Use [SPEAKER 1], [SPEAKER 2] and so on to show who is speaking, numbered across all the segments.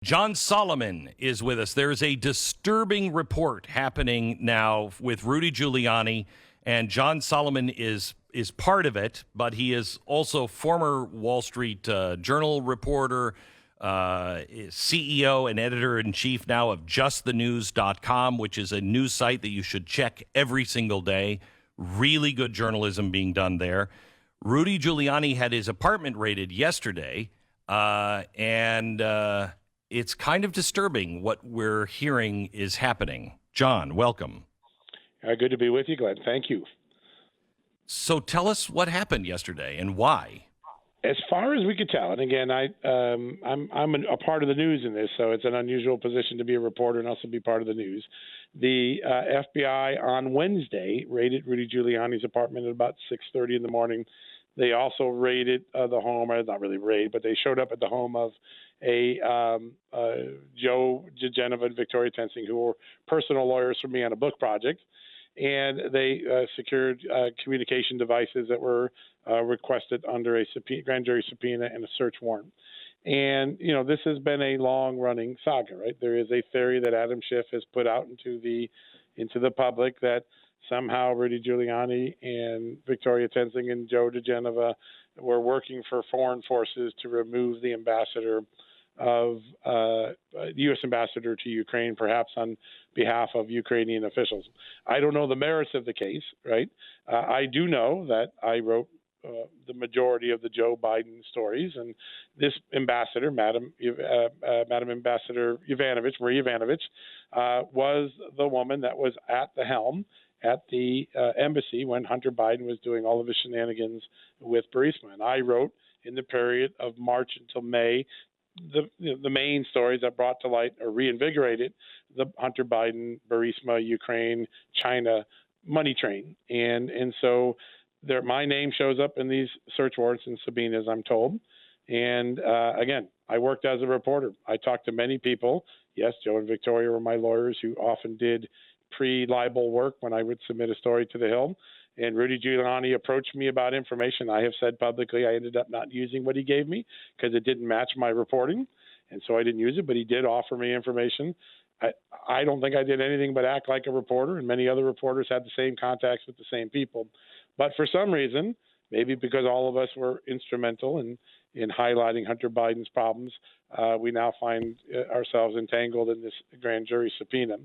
[SPEAKER 1] John Solomon is with us. There's a disturbing report happening now with Rudy Giuliani, and John Solomon is part of it, but he is also former Wall Street Journal reporter, CEO and editor-in-chief now of justthenews.com, which is a news site that you should check every single day. Really good journalism being done there. Rudy Giuliani had his apartment raided yesterday, and it's kind of disturbing what we're hearing is happening. John, welcome.
[SPEAKER 2] Good to be with you, Glenn. Thank you.
[SPEAKER 1] So tell us what happened yesterday and why.
[SPEAKER 2] As far as we could tell, and again, I'm a part of the news in this, so it's an unusual position to be a reporter and also be part of the news. The FBI on Wednesday raided Rudy Giuliani's apartment at about 6:30 in the morning. They also raided the home, or not really raid, but they showed up at the home of Joe DeGenova and Victoria Tensing, who were personal lawyers for me on a book project. And they secured communication devices that were requested under a grand jury subpoena and a search warrant. And, you know, this has been a long-running saga, right? There is a theory that Adam Schiff has put out into the public that somehow Rudy Giuliani and Victoria Tensing and Joe DeGenova were working for foreign forces to remove the ambassador of the U.S. ambassador to Ukraine, perhaps on behalf of Ukrainian officials. I don't know the merits of the case, right? I do know that I wrote the majority of the Joe Biden stories, and this ambassador, Madam Ambassador Marie Yovanovitch, was the woman that was at the helm at the embassy when Hunter Biden was doing all of his shenanigans with Burisma. And I wrote in the period of March until May the main stories that brought to light or reinvigorated the Hunter Biden, Burisma, Ukraine, China money train. And so my name shows up in these search warrants and subpoenas, I'm told. And again, I worked as a reporter. I talked to many people. Yes, Joe and Victoria were my lawyers who often did pre-libel work when I would submit a story to the Hill. And Rudy Giuliani approached me about information. I have said publicly I ended up not using what he gave me because it didn't match my reporting, and so I didn't use it, but he did offer me information. I don't think I did anything but act like a reporter, and many other reporters had the same contacts with the same people. But for some reason, maybe because all of us were instrumental in highlighting Hunter Biden's problems, we now find ourselves entangled in this grand jury subpoena.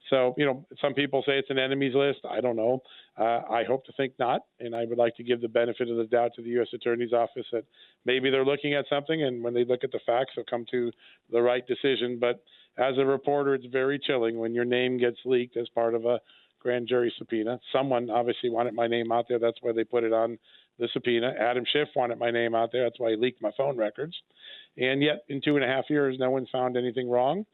[SPEAKER 2] So, you know, some people say it's an enemies list. I don't know. I hope to think not. And I would like to give the benefit of the doubt to the U.S. Attorney's Office that maybe they're looking at something, and when they look at the facts, they'll come to the right decision. But as a reporter, it's very chilling when your name gets leaked as part of a grand jury subpoena. Someone obviously wanted my name out there. That's why they put it on the subpoena. Adam Schiff wanted my name out there. That's why he leaked my phone records. And yet in 2.5 years, no one's found anything wrong.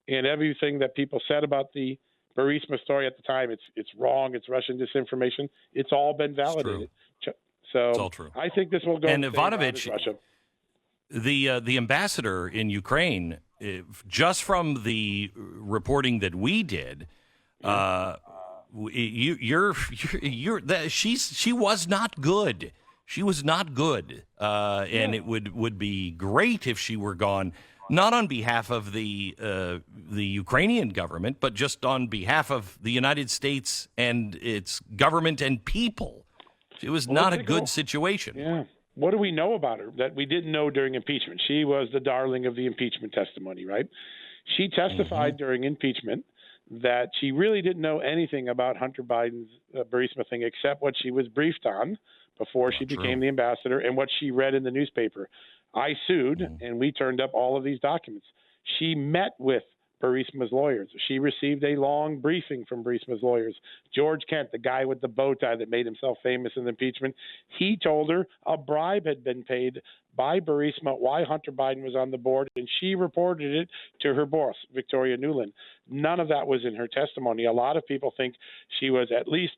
[SPEAKER 2] And everything that people said about the Burisma story at the time, it's wrong, it's Russian disinformation. It's all been validated. So
[SPEAKER 1] it's all true.
[SPEAKER 2] I think this will go.
[SPEAKER 1] And Ivanovich, the ambassador in Ukraine, just from the reporting that we did, she was not good. She was not good, and it would be great if she were gone. Not on behalf of the Ukrainian government, but just on behalf of the United States and its government and people. It was not a good situation.
[SPEAKER 2] Yeah. What do we know about her that we didn't know during impeachment? She was the darling of the impeachment testimony, right? She testified during impeachment that she really didn't know anything about Hunter Biden's Burisma thing except what she was briefed on before she became the ambassador and what she read in the newspaper. I sued, and we turned up all of these documents. She met with Burisma's lawyers. She received a long briefing from Burisma's lawyers. George Kent, the guy with the bow tie that made himself famous in the impeachment, he told her a bribe had been paid by Burisma why Hunter Biden was on the board, and she reported it to her boss, Victoria Nuland. None of that was in her testimony. A lot of people think she was at least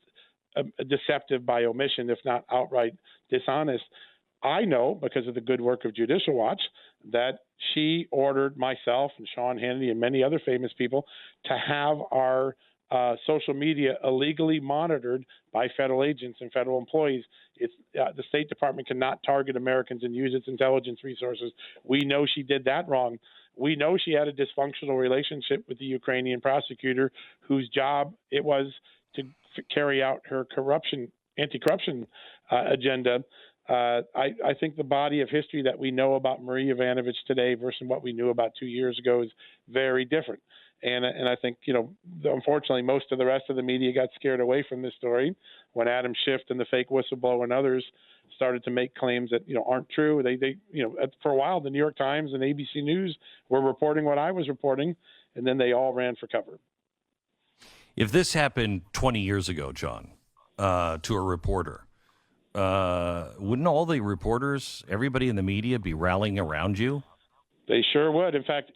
[SPEAKER 2] deceptive by omission, if not outright dishonest. I know, because of the good work of Judicial Watch, that she ordered myself and Sean Hannity and many other famous people to have our social media illegally monitored by federal agents and federal employees. The State Department cannot target Americans and use its intelligence resources. We know she did that wrong. We know she had a dysfunctional relationship with the Ukrainian prosecutor whose job it was to carry out her anti-corruption agenda. I think the body of history that we know about Marie Yovanovitch today versus what we knew about 2 years ago is very different. And I think, unfortunately, most of the rest of the media got scared away from this story when Adam Schiff and the fake whistleblower and others started to make claims that, aren't true. They for a while, the New York Times and ABC News were reporting what I was reporting, and then they all ran for cover.
[SPEAKER 1] If this happened 20 years ago, John, to a reporter, wouldn't all the reporters, everybody in the media, be rallying around you?
[SPEAKER 2] They sure would. In fact,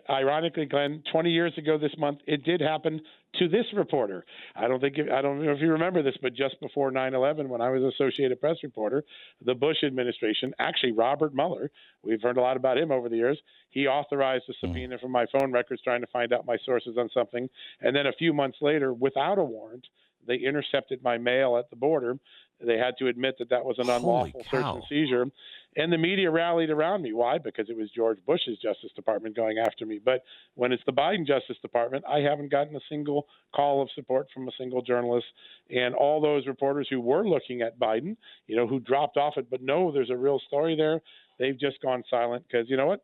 [SPEAKER 2] ironically, Glenn, 20 years ago this month, it did happen to this reporter. I don't know if you remember this, but just before 9/11, when I was Associated Press reporter, the Bush administration, actually Robert Mueller, we've heard a lot about him over the years, he authorized a subpoena for my phone records trying to find out my sources on something. And then a few months later, without a warrant, they intercepted my mail at the border. They had to admit that was an unlawful search and seizure. And the media rallied around me. Why? Because it was George Bush's Justice Department going after me. But when it's the Biden Justice Department, I haven't gotten a single call of support from a single journalist. And all those reporters who were looking at Biden, who dropped off it, but no, there's a real story there, they've just gone silent because, you know what?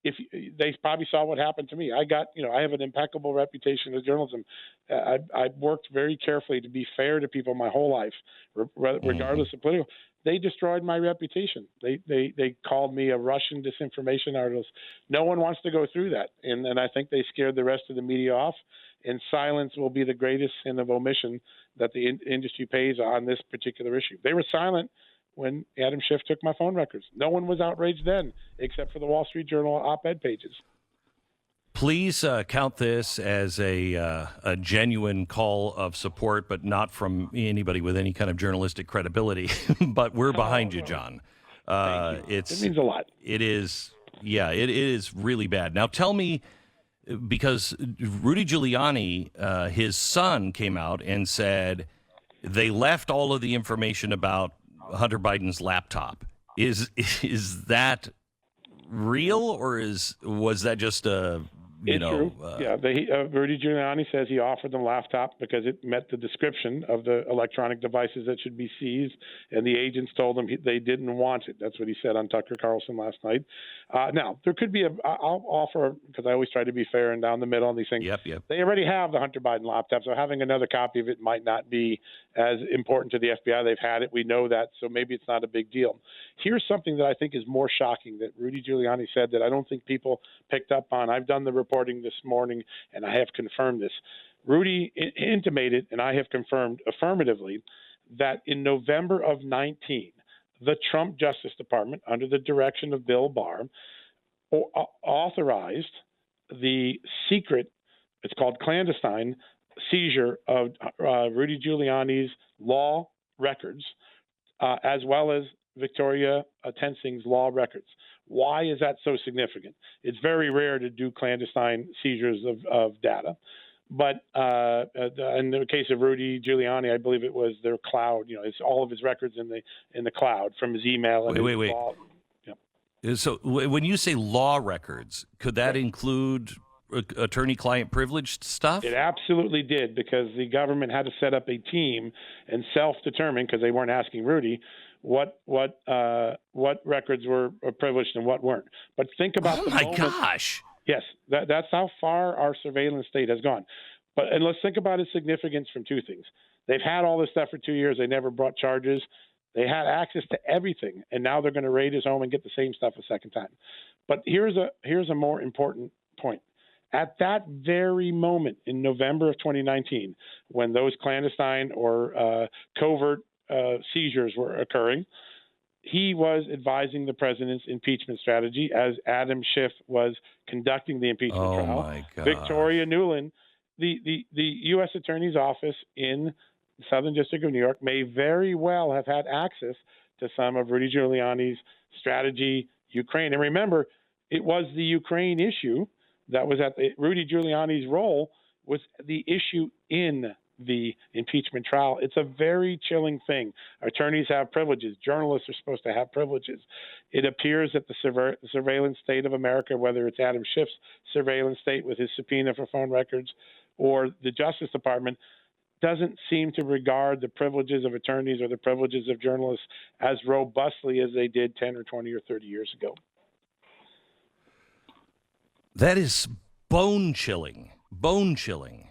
[SPEAKER 2] If they probably saw what happened to me. I have an impeccable reputation in journalism. I worked very carefully to be fair to people my whole life, regardless of political. They destroyed my reputation. They called me a Russian disinformation artist. No one wants to go through that, and I think they scared the rest of the media off. And silence will be the greatest sin of omission that the industry pays on this particular issue. They were silent when Adam Schiff took my phone records. No one was outraged then, except for the Wall Street Journal op-ed pages.
[SPEAKER 1] Please count this as a genuine call of support, but not from anybody with any kind of journalistic credibility. But we're behind you, John.
[SPEAKER 2] Thank you. It means a lot.
[SPEAKER 1] It is, it is really bad. Now tell me, because Rudy Giuliani, his son, came out and said they left all of the information about Hunter Biden's laptop. Is that real, or was that just a
[SPEAKER 2] True. Rudy Giuliani says he offered them laptop because it met the description of the electronic devices that should be seized, and the agents told him they didn't want it. That's what he said on Tucker Carlson last night. Now, there could be I'll offer, because I always try to be fair and down the middle on these things.
[SPEAKER 1] Yep.
[SPEAKER 2] They already have the Hunter Biden laptop, so having another copy of it might not be as important to the FBI. They've had it. We know that, so maybe it's not a big deal. Here's something that I think is more shocking that Rudy Giuliani said that I don't think people picked up on. I've done the reporting this morning, and I have confirmed this. Rudy intimated, and I have confirmed affirmatively, that in November of 19, the Trump Justice Department, under the direction of Bill Barr, authorized the secret, it's called clandestine, seizure of Rudy Giuliani's law records, as well as Victoria Tensing's law records. Why is that so significant? It's very rare to do clandestine seizures of data. But in the case of Rudy Giuliani, I believe it was their cloud. It's all of his records in the cloud from his email. And
[SPEAKER 1] wait. So when you say law records, could that include attorney-client privileged stuff?
[SPEAKER 2] It absolutely did, because the government had to set up a team and self-determine, because they weren't asking Rudy, what records were privileged and what weren't. But think about the moment.
[SPEAKER 1] Oh my gosh!
[SPEAKER 2] Yes, that's how far our surveillance state has gone. And let's think about its significance from two things. They've had all this stuff for 2 years. They never brought charges. They had access to everything, and now they're going to raid his home and get the same stuff a second time. But here's a more important point. At that very moment in November of 2019, when those clandestine or covert seizures were occurring, he was advising the president's impeachment strategy as Adam Schiff was conducting the impeachment trial.
[SPEAKER 1] My God.
[SPEAKER 2] Victoria Nuland, the U.S. Attorney's Office in the Southern District of New York, may very well have had access to some of Rudy Giuliani's strategy, Ukraine. And remember, it was the Ukraine issue that was Rudy Giuliani's role was the issue in the impeachment trial. It's a very chilling thing. Attorneys have privileges. Journalists are supposed to have privileges. It appears that the surveillance state of America, whether it's Adam Schiff's surveillance state with his subpoena for phone records or the Justice Department, doesn't seem to regard the privileges of attorneys or the privileges of journalists as robustly as they did 10 or 20 or 30 years ago.
[SPEAKER 1] That is bone chilling. Bone chilling.